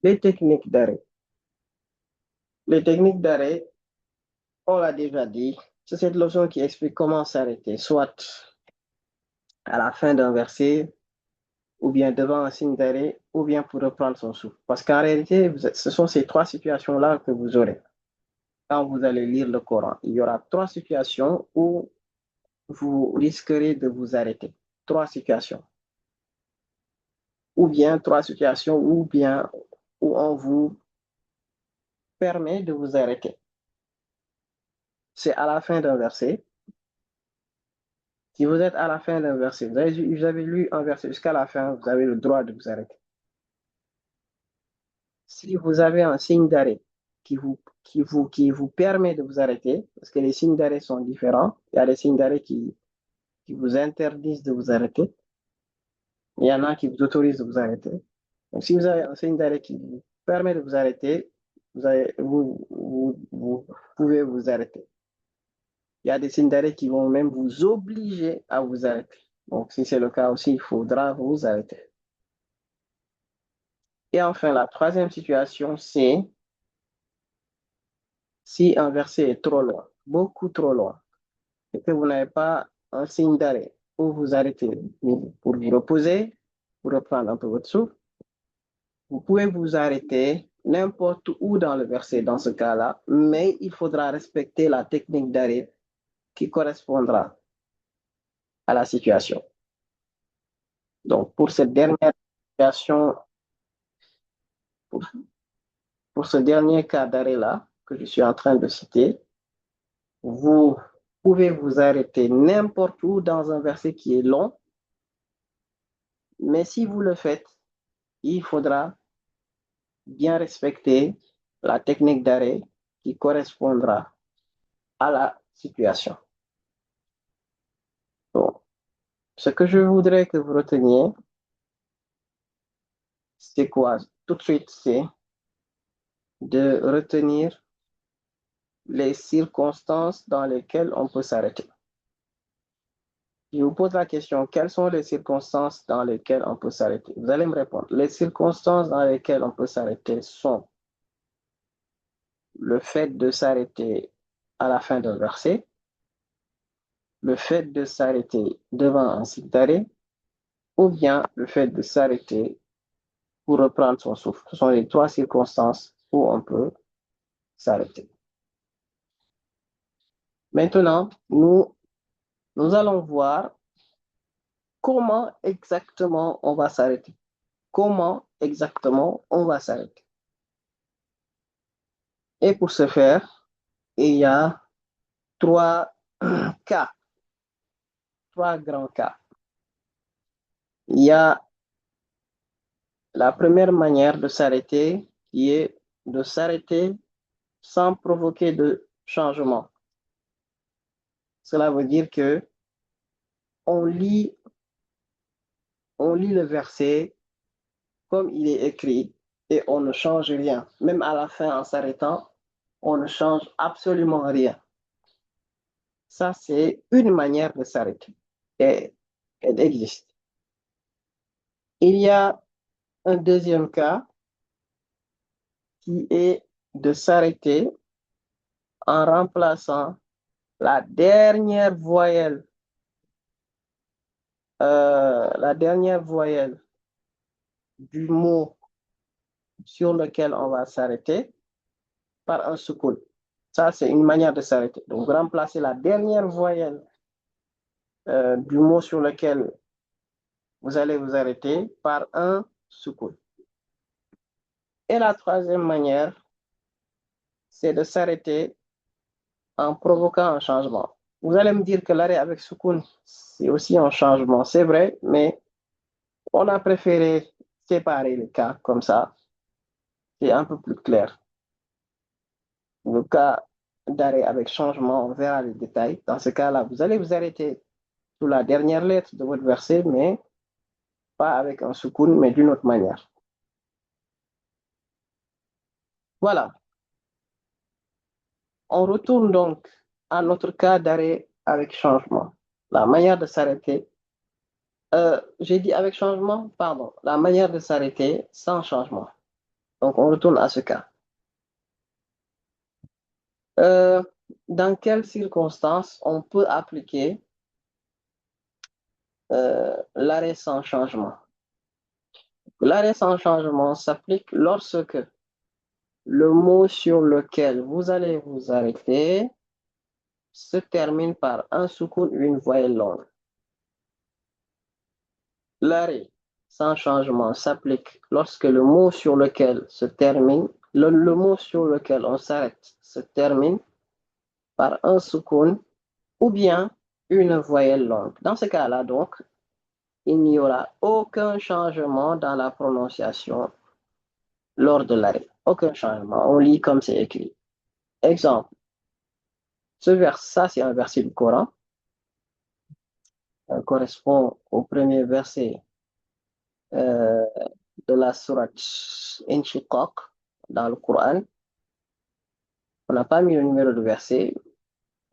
Les techniques d'arrêt. Les techniques d'arrêt, on l'a déjà dit, c'est cette lotion qui explique comment s'arrêter, soit à la fin d'un verset, ou bien devant un signe d'arrêt, ou bien pour reprendre son souffle. Parce qu'en réalité, ce sont ces trois situations-là que vous aurez quand vous allez lire le Coran. Il y aura trois situations où vous risquerez de vous arrêter. Trois situations. Ou bien trois situations, ou bien où on vous permet de vous arrêter. C'est à la fin d'un verset. Si vous êtes à la fin d'un verset, vous avez lu un verset jusqu'à la fin, vous avez le droit de vous arrêter. Si vous avez un signe d'arrêt qui vous permet de vous arrêter, parce que les signes d'arrêt sont différents, il y a des signes d'arrêt qui vous interdisent de vous arrêter, il y en a qui vous autorisent de vous arrêter. Donc, si vous avez un signe d'arrêt qui vous permet de vous arrêter, vous pouvez vous arrêter. Il y a des signes d'arrêt qui vont même vous obliger à vous arrêter. Donc, si c'est le cas aussi, il faudra vous arrêter. Et enfin, la troisième situation, c'est si un verset est trop loin, beaucoup trop loin, et que vous n'avez pas un signe d'arrêt pour vous arrêter, pour vous reposer, pour reprendre un peu votre souffle, vous pouvez vous arrêter n'importe où dans le verset dans ce cas-là, mais il faudra respecter la technique d'arrêt qui correspondra à la situation. Donc, pour cette dernière situation, pour, pour ce dernier cas d'arrêt-là que je suis en train de citer, vous pouvez vous arrêter n'importe où dans un verset qui est long, mais si vous le faites, il faudra bien respecter la technique d'arrêt qui correspondra à la situation. Bon. Ce que je voudrais que vous reteniez, c'est quoi? Tout de suite, c'est de retenir les circonstances dans lesquelles on peut s'arrêter. Je vous pose la question, quelles sont les circonstances dans lesquelles on peut s'arrêter? Vous allez me répondre. Les circonstances dans lesquelles on peut s'arrêter sont le fait de s'arrêter à la fin d'un verset, le fait de s'arrêter devant un site d'arrêt, ou bien le fait de s'arrêter pour reprendre son souffle. Ce sont les trois circonstances où on peut s'arrêter. Maintenant, nous allons voir comment exactement on va s'arrêter. Comment exactement on va s'arrêter. Et pour ce faire, il y a trois cas, trois grands cas. Il y a la première manière de s'arrêter qui est de s'arrêter sans provoquer de changement. Cela veut dire que on lit, on lit le verset comme il est écrit et on ne change rien. Même à la fin, en s'arrêtant, on ne change absolument rien. Ça, c'est une manière de s'arrêter. Et elle existe. Il y a un deuxième cas qui est de s'arrêter en remplaçant la dernière voyelle du mot sur lequel on va s'arrêter par un soukoun. Ça, c'est une manière de s'arrêter. Donc, remplacer la dernière voyelle du mot sur lequel vous allez vous arrêter par un soukoun. Et la troisième manière, c'est de s'arrêter en provoquant un changement. Vous allez me dire que l'arrêt avec soukoun, c'est aussi un changement. C'est vrai, mais on a préféré séparer les cas comme ça. C'est un peu plus clair. Le cas d'arrêt avec changement, on verra les détails. Dans ce cas-là, vous allez vous arrêter sous la dernière lettre de votre verset, mais pas avec un soukoun, mais d'une autre manière. Voilà. On retourne donc à notre cas d'arrêt avec changement. La manière de s'arrêter, j'ai dit avec changement, pardon, la manière de s'arrêter sans changement. Donc, on retourne à ce cas. Euh, dans quelles circonstances on peut appliquer l'arrêt sans changement? L'arrêt sans changement s'applique lorsque le mot sur lequel vous allez vous arrêter se termine par un soukoun ou une voyelle longue. L'arrêt sans changement s'applique lorsque le mot sur lequel se termine, le mot sur lequel on s'arrête se termine par un soukoun ou bien une voyelle longue. Dans ce cas-là, donc, il n'y aura aucun changement dans la prononciation lors de l'arrêt. Aucun changement. On lit comme c'est écrit. Exemple. Ça c'est un verset du Coran. Ça correspond au premier verset euh, de la sourate Inshiqaq dans le Coran. On n'a pas mis le numéro de verset,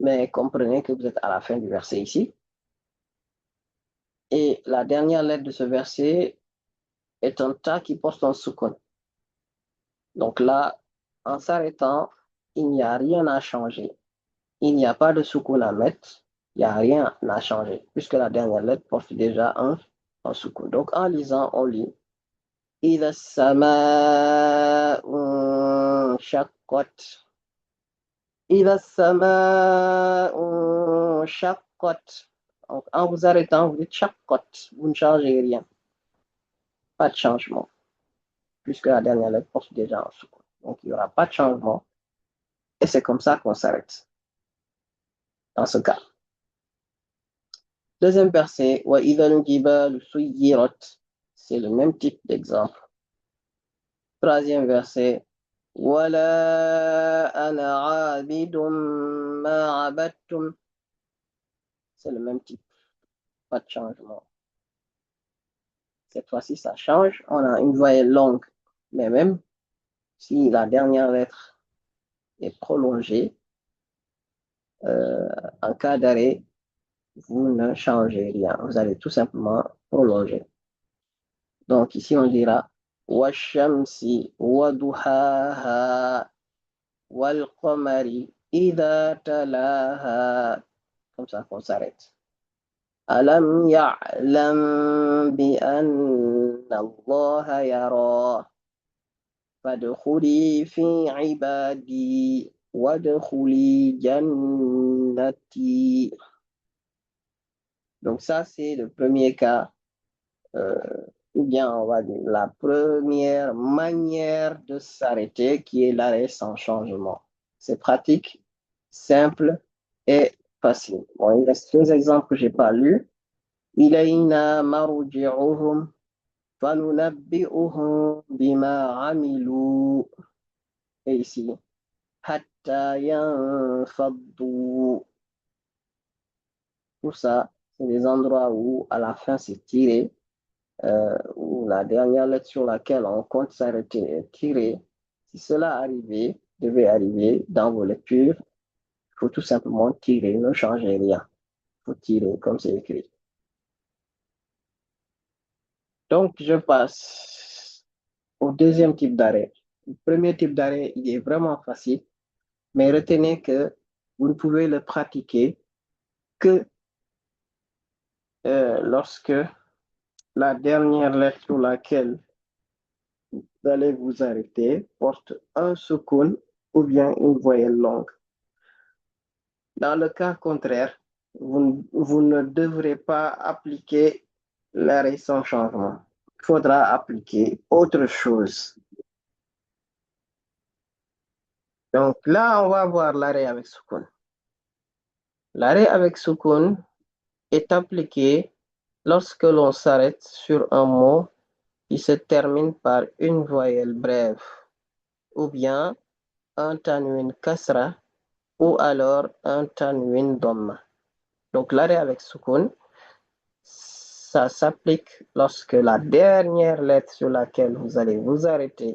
mais comprenez que vous êtes à la fin du verset ici. Et la dernière lettre de ce verset est un ta qui porte un soukoun. Donc là, en s'arrêtant, il n'y a rien à changer. Il n'y a pas de soukoun à mettre. Il n'y a rien à changer, puisque la dernière lettre porte déjà un soukoun. Donc en lisant, on lit إذا السماء انشقت إذا السماء انشقت. Donc, en vous arrêtant, vous dites shaqqat. Vous ne changez rien. Pas de changement. Puisque la dernière lettre porte déjà un soukoun. Donc, il n'y aura pas de changement. Et c'est comme ça qu'on s'arrête. Dans ce cas. Deuxième verset. وَإِذَا الْجِبَالُ سُيِّرَتْ. C'est le même type d'exemple. Troisième verset. ولا أنا عابد ما عبدتم. C'est le même type, pas de changement. Cette fois-ci, ça change. On a une voyelle longue, mais même si la dernière lettre est prolongée, en cas d'arrêt, vous ne changez rien. Vous allez tout simplement prolonger. Donc ici, on dira وَالشَّمْسِ وَضُحَاهَا وَالْقَمَرِ إِذَا تَلَاهَا. Comme ça qu'on s'arrête. أَلَمْ يَعْلَمْ بِأَنَّ اللَّهَ يَرَى فَادْخُلِي فِي عِبَادِي وَادْخُلِي جَنَّتِي. Donc ça, c'est le premier cas, ou bien on va dire la première manière de s'arrêter qui est l'arrêt sans changement. C'est pratique, simple et facile. Bon, il reste deux exemples que je n'ai pas lus. إِلَيْنَا مَرْجِعُهُمْ فَنُنَبِّئُهُمْ بِمَا عَمِلُوا. Et ici, حَتَّى يَنْفَضُّوا. Tout ça, c'est des endroits où à la fin c'est tiré, où la dernière lettre sur laquelle on compte s'arrêter est tirée. Si cela devait arriver dans vos lectures, il faut tout simplement tirer, ne changez rien. Il faut tirer comme c'est écrit. Donc, je passe au deuxième type d'arrêt. Le premier type d'arrêt, il est vraiment facile, mais retenez que vous ne pouvez le pratiquer que lorsque la dernière lettre sur laquelle vous allez vous arrêter porte un soukoun ou bien une voyelle longue. Dans le cas contraire, vous ne devrez pas appliquer l'arrêt sans changement. Il faudra appliquer autre chose. Donc là, on va voir l'arrêt avec soukoun. L'arrêt avec soukoun est appliqué lorsque l'on s'arrête sur un mot qui se termine par une voyelle brève ou bien un tanwin kasra ou alors un tanwin dhamma. Donc l'arrêt avec soukoun, ça s'applique lorsque la dernière lettre sur laquelle vous allez vous arrêter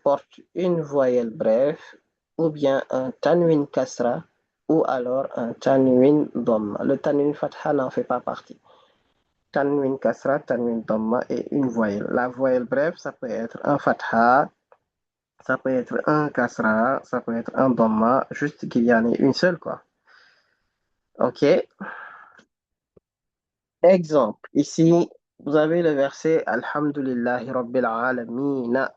porte une voyelle brève ou bien un tanwin kasra ou alors un tanwin dhamma. Le tanwin fatha n'en fait pas partie. tanwin kasra, tanwin dhamma et une voyelle. La voyelle brève, ça peut être un fatha, ça peut être un kasra, ça peut être un dhamma, juste qu'il y en ait une seule, quoi. OK. Exemple. Ici, vous avez le verset Alhamdulillahi Rabbil Alameen.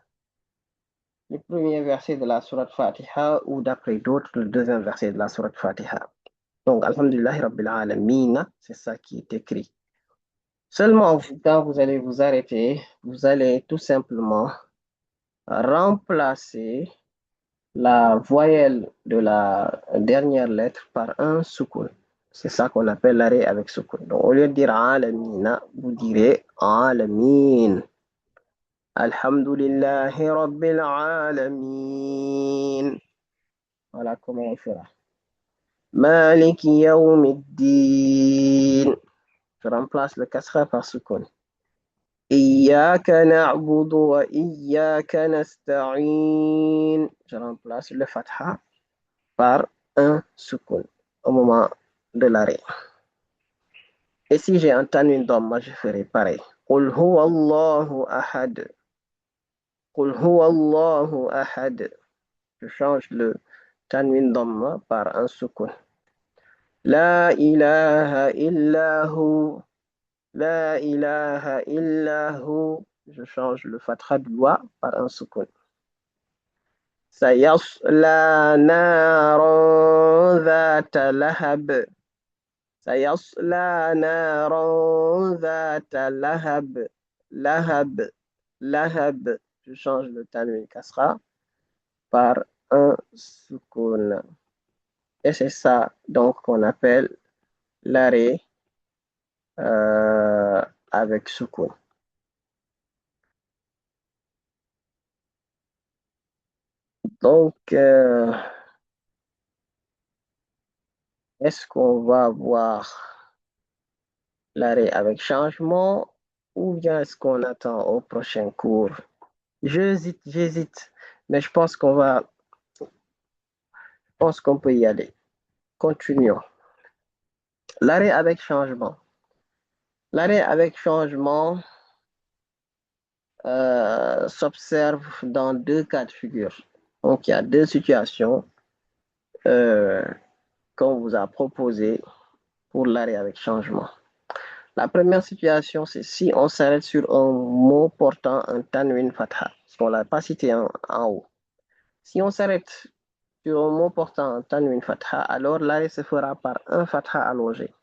Le premier verset de la sourate Fatiha ou d'après d'autres, le deuxième verset de la sourate Fatiha. Donc, Alhamdulillahi Rabbil Alameen, c'est ça qui est écrit. Seulement, quand vous allez vous arrêter, vous allez tout simplement remplacer la voyelle de la dernière lettre par un soukoun. C'est ça qu'on appelle l'arrêt avec soukoun. Donc, au lieu de dire alamina, vous direz alamin. Alhamdulillahi rabbil alamin. Voilà comment on fera. Maliki yawmiddin. Je remplace le kasra par soukoun. إياك نعبد وإياك نستعين. Je remplace le fatha par un soukoun au moment de l'arrêt. Et si j'ai un tanwin dhamma, je ferai pareil. قل هو الله أحد. قل هو الله أحد. Je change le tanwin dhamma par un soukoun. لا إله إلا هو. لا إله إلا هو. Je change le fatha du wa par un soukoun. سيصلى نارا ذات لهب. سيصلى نارا ذات لهب. لهب. لهب. Je change le tanwin kasra par un soukoun. Et c'est ça donc qu'on appelle l'arrêt avec soukoun. Donc, est-ce qu'on va voir l'arrêt avec changement ou bien est-ce qu'on attend au prochain cours? J'hésite, mais je pense qu'on peut y aller. Continuons. L'arrêt avec changement. L'arrêt avec changement s'observe dans deux cas de figure. Donc, il y a deux situations qu'on vous a proposées pour l'arrêt avec changement. La première situation, c'est si on s'arrête sur un mot portant un tanwin fatha, parce qu'on ne l'a pas cité en haut. Si on s'arrête sur un mot portant un tanwin fatha, alors l'arrêt se fera par un fatha allongé.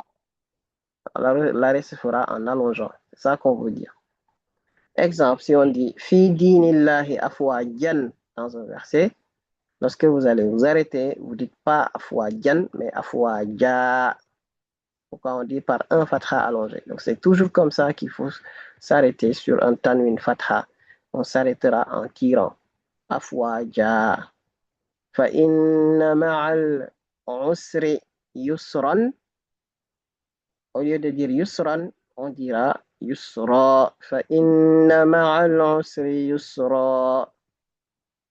Alors l'arrêt se fera en allongeant. C'est ça qu'on veut dire. Exemple, si on dit fi dinillahi afwajan dans un verset, lorsque vous allez vous arrêter, vous ne dites pas afwajan, mais afwaja. Pourquoi on dit par un fatha allongé? Donc c'est toujours comme ça qu'il faut s'arrêter sur un tanwin fatha. On s'arrêtera en tirant afwaja. Fa inna ma'al usri yusran. Au lieu de dire yusran, on dira yusra. Fa inna ma'al usri yusra.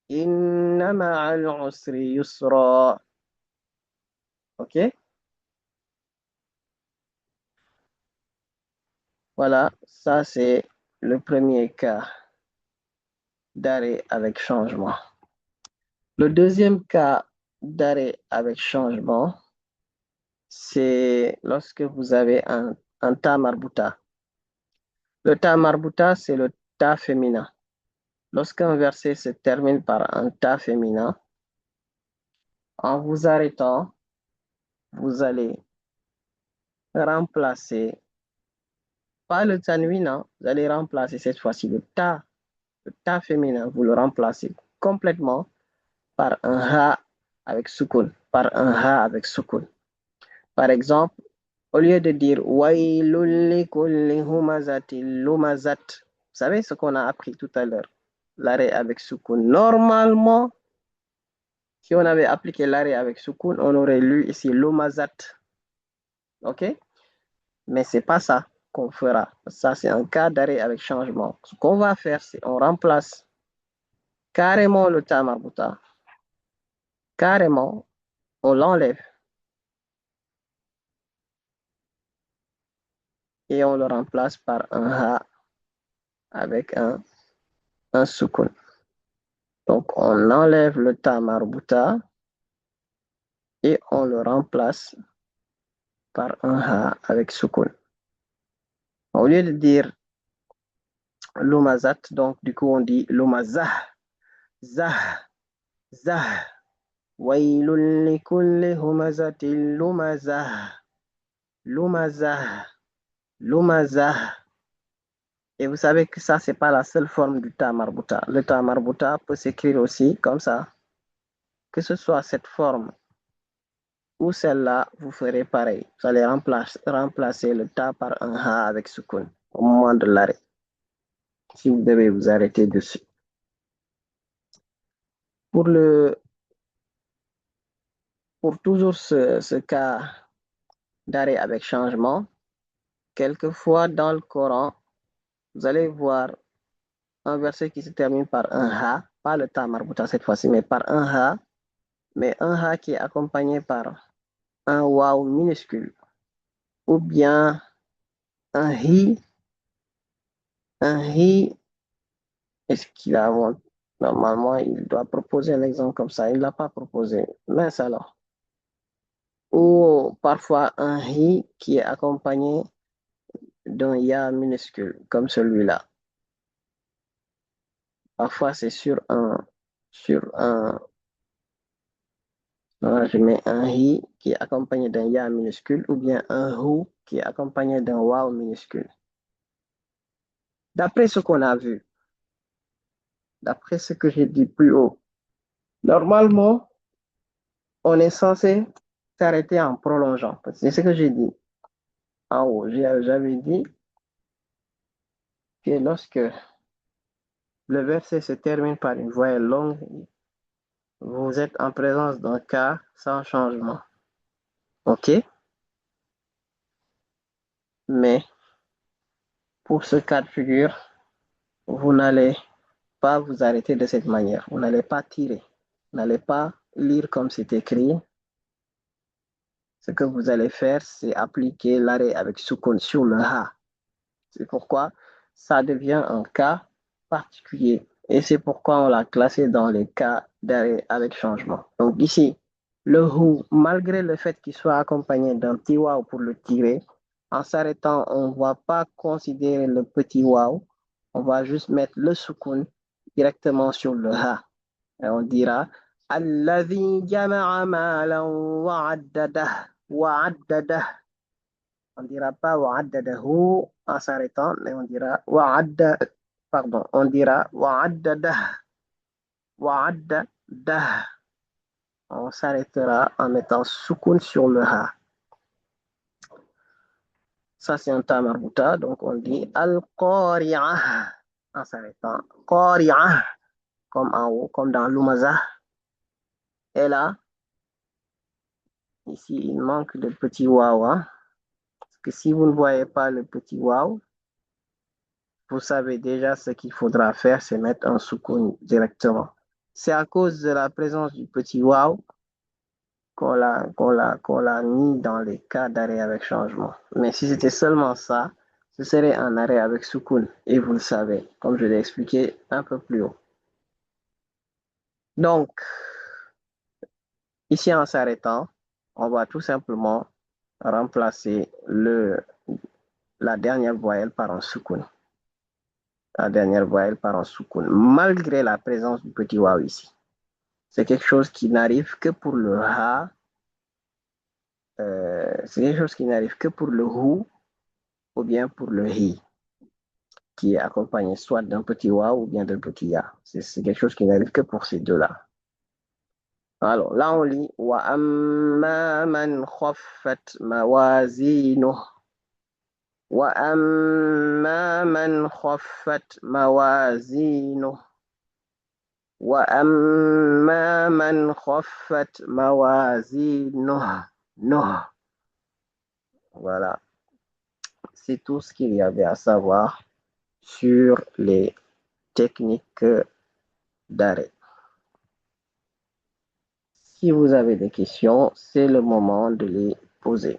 Inna ma'al usri yusra. OK? Voilà, ça c'est le premier cas d'arrêt avec changement. Le deuxième cas d'arrêt avec changement, c'est lorsque vous avez un ta marbuta. Le ta marbuta, c'est le ta féminin. Lorsqu'un verset se termine par un ta féminin, en vous arrêtant, vous allez remplacer, pas le tanwin, hein, vous allez remplacer cette fois-ci le ta féminin, vous le remplacez complètement par un ha avec soukoun, par un ha avec soukoun. Par exemple, au lieu de dire wailul likulli humazatin lumazat, vous savez ce qu'on a appris tout à l'heure, l'arrêt avec soukoun. Normalement, si on avait appliqué l'arrêt avec soukoun, on aurait lu ici lumazat. OK? Mais c'est pas ça qu'on fera. Ça, c'est un cas d'arrêt avec changement. Ce qu'on va faire, c'est on remplace carrément le ta marbuta. Carrément, on l'enlève. et on le remplace par un ha avec un soukoun. Donc, on enlève le ta marbuta et on le remplace par un ha avec soukoun. Au lieu de dire l'umazat, donc du coup on dit l'umazah, zah, zah, wailul likulli humazatil lumazah, lumazah, lumazah. Et vous savez que ça, c'est pas la seule forme du ta marbuta. Le ta marbuta peut s'écrire aussi comme ça. Que ce soit cette forme ou celle-là, vous ferez pareil. Vous allez remplacer le ta par un ha avec soukoun au moment de l'arrêt. Si vous devez vous arrêter dessus. Pour toujours ce cas d'arrêt avec changement, quelquefois dans le Coran, vous allez voir un verset qui se termine par un ha, pas le ta marbuta cette fois-ci, mais par un ha, mais un ha qui est accompagné par un waw minuscule, ou bien un hi, est-ce qu'il a, normalement, il doit proposer un exemple comme ça, il ne l'a pas proposé, mince alors. Ou parfois un hi qui est accompagné d'un ya minuscule, comme celui-là. Parfois, c'est je mets un hi qui est accompagné d'un ya minuscule ou bien un hu qui est accompagné d'un waw minuscule. D'après ce qu'on a vu, d'après ce que j'ai dit plus haut, normalement, on est censé s'arrêter en prolongeant. C'est ce que j'ai dit en haut. J'avais dit que lorsque le verset se termine par une voyelle longue, vous êtes en présence d'un cas sans changement. OK? Mais pour ce cas de figure, vous n'allez pas vous arrêter de cette manière. Vous n'allez pas tirer. Vous n'allez pas lire comme c'est écrit. Ce que vous allez faire, c'est appliquer l'arrêt avec soukoun sur le ha. C'est pourquoi ça devient un cas particulier. Et c'est pourquoi on l'a classé dans les cas d'arrêt avec changement. Donc ici, le hu, malgré le fait qu'il soit accompagné d'un petit waw pour le tirer, en s'arrêtant, on ne va pas considérer le petit waw. On va juste mettre le soukoun directement sur le ha. Et on dira Alladhi jama'a malan wa'addadah. On ne dira pas wa'addadahu en s'arrêtant, mais on dira on dira wa'addadah. On s'arrêtera en mettant soukoun sur le ha. Ça, c'est un ta marbuta, donc on dit al-qari'ah en s'arrêtant. Qari'ah, comme en haut, comme dans l'umazah. Et là, ici, il manque de petit waw. Hein? Parce que si vous ne voyez pas le petit waw, vous savez déjà ce qu'il faudra faire, c'est mettre un soukoun directement. C'est à cause de la présence du petit waw qu'on l'a mis dans les cas d'arrêt avec changement. Mais si c'était seulement ça, ce serait un arrêt avec soukoun. Et vous le savez, comme je l'ai expliqué un peu plus haut. Donc, ici en s'arrêtant, on va tout simplement remplacer la dernière voyelle par un soukoun. La dernière voyelle par un soukoun, malgré la présence du petit waw ici. C'est quelque chose qui n'arrive que pour le ha, c'est quelque chose qui n'arrive que pour le hu ou bien pour le hi, qui est accompagné soit d'un petit waw ou bien d'un petit ya. C'est quelque chose qui n'arrive que pour ces deux-là. Alors là, on lit wa amma man khaffat mawazinuh. Wa amma man khaffat mawazinuh. Wa amma man khaffat mawazinuh. Voilà. C'est tout ce qu'il y avait à savoir sur les techniques d'arrêt. Si vous avez des questions, c'est le moment de les poser.